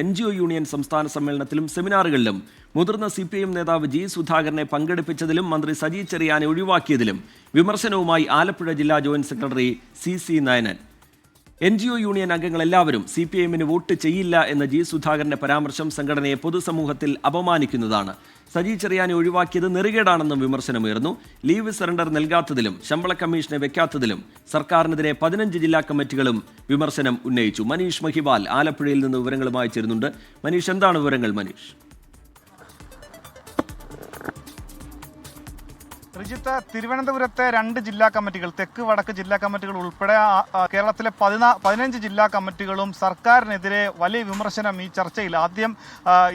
NGO union സംസ്ഥാന സമ്മേളനത്തിലും സെമിനാറുകളിലും മുതിർന്ന CPIM നേതാവ് G. സുധാകരനെ പങ്കെടുപ്പിച്ചതിലും മന്ത്രി സജി ചെറിയാനെ ഒഴിവാക്കിയതിലും വിമർശനവുമായി ആലപ്പുഴ ജില്ലാ joint secretary CC Nainan. NGO union അംഗങ്ങൾ എല്ലാവരും CPIMന് വോട്ട് ചെയ്യില്ല എന്ന G. സുധാകരന്റെ പരാമർശം സംഘടനയെ പൊതുസമൂഹത്തിൽ അപമാനിക്കുന്നതാണ്. സജി ചെറിയാനെ ഒഴിവാക്കിയത് നെറുകേടാണെന്നും വിമർശനമുയർന്നു. ലീവ് സറണ്ടർ നൽകാത്തതിലും ശമ്പള കമ്മീഷനെ വെക്കാത്തതിലും സർക്കാരിനെതിരെ 15 ജില്ലാ കമ്മിറ്റികളും വിമർശനം ഉന്നയിച്ചു. മനീഷ് മഹിബാൽ ആലപ്പുഴയിൽ നിന്ന് വിവരങ്ങളുമായി ചേരുന്നുണ്ട്. മനീഷ്, എന്താണ് വിവരങ്ങൾ? മനീഷ്, റിജിത്ത്, തിരുവനന്തപുരത്തെ 2 ജില്ലാ കമ്മിറ്റികൾ, തെക്ക് വടക്ക് ജില്ലാ കമ്മിറ്റികൾ ഉൾപ്പെടെ കേരളത്തിലെ 15 ജില്ലാ കമ്മിറ്റികളും സർക്കാരിനെതിരെ വലിയ വിമർശനം ഈ ചർച്ചയിൽ ആദ്യം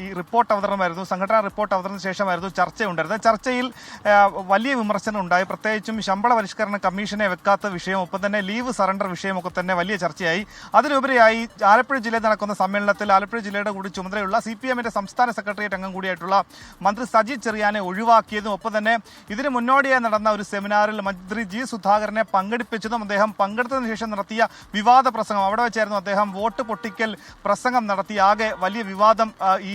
ഈ റിപ്പോർട്ട് അവതരണമായിരുന്നു. സംഘടനാ റിപ്പോർട്ട് അവതരണ ശേഷമായിരുന്നു ചർച്ചയുണ്ടായിരുന്നത്. ചർച്ചയിൽ വലിയ വിമർശനം ഉണ്ടായി. പ്രത്യേകിച്ചും ശമ്പള പരിഷ്കരണ കമ്മീഷനെ വെക്കാത്ത വിഷയം, ഒപ്പം തന്നെ ലീവ് സറണ്ടർ വിഷയമൊക്കെ തന്നെ വലിയ ചർച്ചയായി. അതിലുപരിയായി ആലപ്പുഴ ജില്ലയിൽ നടക്കുന്ന സമ്മേളനത്തിൽ ആലപ്പുഴ ജില്ലയുടെ കൂടി ചുമതലയുള്ള CPIMന്റെ സംസ്ഥാന സെക്രട്ടേറിയറ്റ് അംഗം കൂടിയായിട്ടുള്ള മന്ത്രി സജി ചെറിയാനെ ഒഴിവാക്കിയതും, ഒപ്പം തന്നെ ഇതിന് മുന്നോടിയായി നടന്ന ഒരു സെമിനാറിൽ മന്ത്രി G. സുധാകരനെ പങ്കെടുപ്പിച്ചതും അദ്ദേഹം പങ്കെടുത്തതിനു ശേഷം നടത്തിയ വിവാദ പ്രസംഗം, അവിടെ വെച്ചായിരുന്നു അദ്ദേഹം വോട്ട് പൊട്ടിക്കൽ പ്രസംഗം നടത്തി. ആകെ വലിയ വിവാദം ഈ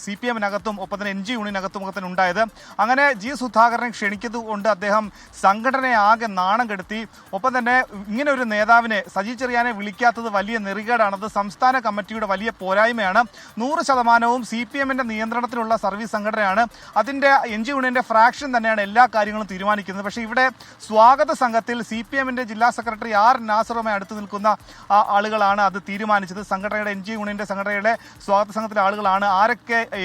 CPIMനകത്തും ഒപ്പം തന്നെ NGO യൂണിയനകത്തും ഒക്കെ തന്നെ ഉണ്ടായത്. അങ്ങനെ G. സുധാകരനെ ക്ഷണിച്ചതുകൊണ്ട് അദ്ദേഹം സംഘടനയെ ആകെ നാണം കെടുത്തി. ഒപ്പം തന്നെ ഇങ്ങനെ ഒരു നേതാവിനെ, സജി ചെറിയാനെ വിളിക്കാത്തത് വലിയ നെറികേടാണത്, സംസ്ഥാന കമ്മിറ്റിയുടെ വലിയ പോരായ്മയാണ്. 100% CPIMന്റെ നിയന്ത്രണത്തിലുള്ള സർവീസ് സംഘടനയാണ്. അതിൻ്റെ NGO യൂണിയന്റെ ഫ്രാക്ഷൻ തന്നെയാണ് എല്ലാ കാര്യങ്ങളും തീരുമാനിക്കുന്നത്. പക്ഷേ ഇവിടെ സ്വാഗത സംഘത്തിൽ CPIMന്റെ ജില്ലാ സെക്രട്ടറി R. നാസറുമായി അടുത്ത് നിൽക്കുന്ന ആളുകളാണ് അത് തീരുമാനിച്ചത്. സംഘടനയുടെ NGO യൂണിയന്റെ സംഘടനയുടെ സ്വാഗത സംഘത്തിലെ ആളുകളാണ്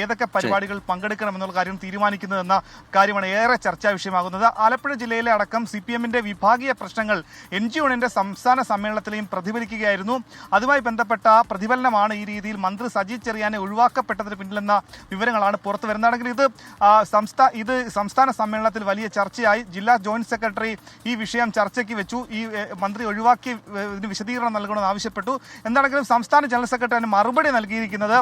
ഏതൊക്കെ പരിപാടികൾ പങ്കെടുക്കണമെന്നുള്ള കാര്യം തീരുമാനിക്കുന്നതെന്ന കാര്യമാണ് ഏറെ ചർച്ചാ വിഷയമാകുന്നത്. ആലപ്പുഴ ജില്ലയിലെ അടക്കം CPIMന്റെ വിഭാഗീയ പ്രശ്നങ്ങൾ NGO യൂണിയന്റെ സംസ്ഥാന സമ്മേളനത്തിലെയും പ്രതിഫലിക്കുകയായിരുന്നു. അതുമായി ബന്ധപ്പെട്ട പ്രതിഫലനമാണ് ഈ രീതിയിൽ മന്ത്രി സജി ചെറിയാനെ ഒഴിവാക്കപ്പെട്ടതിന് പിന്നിലെന്ന വിവരങ്ങളാണ് പുറത്തു വരുന്നതാണെങ്കിൽ ഇത് സംസ്ഥാന സമ്മേളനത്തിൽ വലിയ ചർച്ചയായി. ജില്ലാ ജോയിന്റ് സെക്രട്ടറി ഈ വിഷയം ചർച്ചയ്ക്ക് വെച്ചു. ഈ മന്ത്രി ഒഴിവാക്കി ഇതിന് വിശദീകരണം നൽകണമെന്ന് ആവശ്യപ്പെട്ടു. എന്താണെങ്കിലും സംസ്ഥാന ജനറൽ സെക്രട്ടറിന് മറുപടി നൽകിയിരിക്കുന്നത്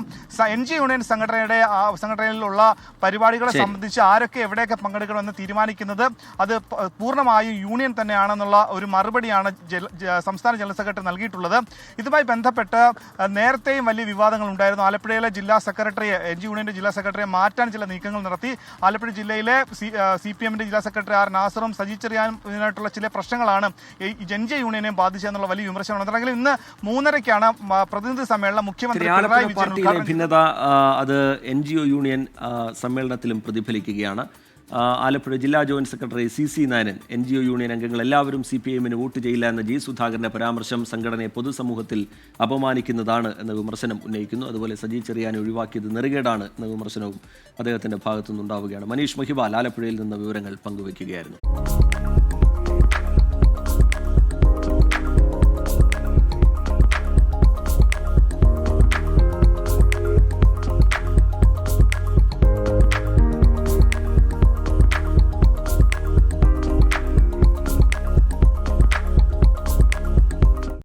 NGO യൂണിയൻ സംഘടനയിലുള്ള പരിപാടികളെ സംബന്ധിച്ച് ആരൊക്കെ എവിടെയൊക്കെ പങ്കെടുക്കണമെന്ന് തീരുമാനിക്കുന്നത് അത് പൂർണ്ണമായും യൂണിയൻ തന്നെയാണെന്നുള്ള ഒരു മറുപടിയാണ് സംസ്ഥാന ജനറൽ സെക്രട്ടറി നൽകിയിട്ടുള്ളത്. ഇതുമായി ബന്ധപ്പെട്ട് നേരത്തെയും വലിയ വിവാദങ്ങൾ ഉണ്ടായിരുന്നു. ആലപ്പുഴയിലെ ജില്ലാ സെക്രട്ടറി, NGO യൂണിയന്റെ ജില്ലാ സെക്രട്ടറിയെ മാറ്റാൻ ചില നീക്കങ്ങൾ നടത്തി. ആലപ്പുഴ ജില്ലയിലെ CPIMന്റെ ജില്ലാ സെക്രട്ടറി R. നാസറും സജി ചെറിയാനുമായിട്ടുള്ള ചില പ്രശ്നങ്ങളാണ് ഈ NGO യൂണിയനെയും ബാധിച്ചെന്നുള്ള വലിയ വിമർശനമാണ്. അതാണെങ്കിൽ ഇന്ന് 3:30-ക്കാണ് പ്രതിനിധി സമ്മേളനം. മുഖ്യമന്ത്രി പിണറായി വിജയൻ ഭിന്നത അത് NGO യൂണിയൻ സമ്മേളനത്തിലും പ്രതിഫലിക്കുകയാണ്. ആലപ്പുഴ ജില്ലാ joint secretary CC Nainan, NGO union അംഗങ്ങൾ എല്ലാവരും CPIMന് വോട്ട് ചെയ്യില്ല എന്ന G. സുധാകരന്റെ പരാമർശം സംഘടനയെ പൊതുസമൂഹത്തിൽ അപമാനിക്കുന്നതാണ് എന്ന വിമർശനം ഉന്നയിക്കുന്നു. അതുപോലെ സജി ചെറിയാനെ ഒഴിവാക്കിയത് നെറുകേടാണ് എന്ന വിമർശനവും അദ്ദേഹത്തിന്റെ ഭാഗത്തുനിന്നുണ്ടാവുകയാണ്. മനീഷ് മഹിബാൽ ആലപ്പുഴയിൽ നിന്ന് വിവരങ്ങൾ പങ്കുവയ്ക്കുകയായിരുന്നു.